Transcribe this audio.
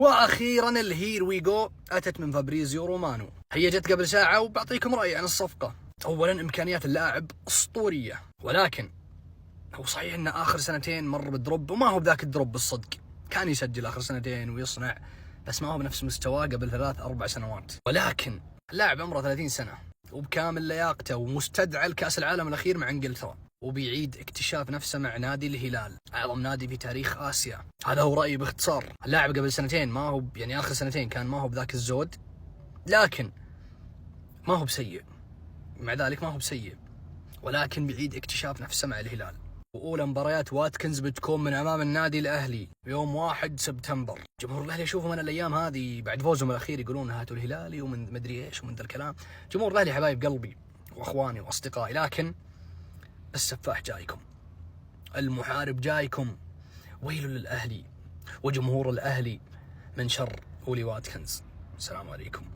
واخيرا الهير وي جو اتت من فابريزيو رومانو. هي جت قبل ساعه وبعطيكم رايي عن الصفقه. اولا امكانيات اللاعب اسطوريه، ولكن هو صحيح انه اخر سنتين مر بالدروب، وما هو بذاك الدروب بالصدق. كان يسجل اخر سنتين ويصنع، بس ما هو بنفس مستواه قبل 3-4 سنوات. ولكن اللاعب عمره 30 سنه وبكامل لياقته ومستدعى لكاس العالم الاخير مع انجلترا، وبيعيد اكتشاف نفسه مع نادي الهلال، اعظم نادي في تاريخ اسيا. هذا هو رايي باختصار. اللاعب قبل سنتين ما هو يعني اخر سنتين كان ما هو بذاك الزود، لكن ما هو بسيء. مع ذلك ما هو بسيء، ولكن بيعيد اكتشاف نفسه مع الهلال. وأولى مباريات واتكنز بتكون من أمام النادي الأهلي يوم 1 سبتمبر. جمهور الأهلي يشوفوا من الأيام هذه بعد فوزهم الأخير يقولون هاتوا الهلالي ومن مدري إيش ومن ذا الكلام. جمهور الأهلي حبايب قلبي وأخواني وأصدقائي، لكن السفاح جايكم، المحارب جايكم. ويل للأهلي وجمهور الأهلي من شر أولي واتكنز. السلام عليكم.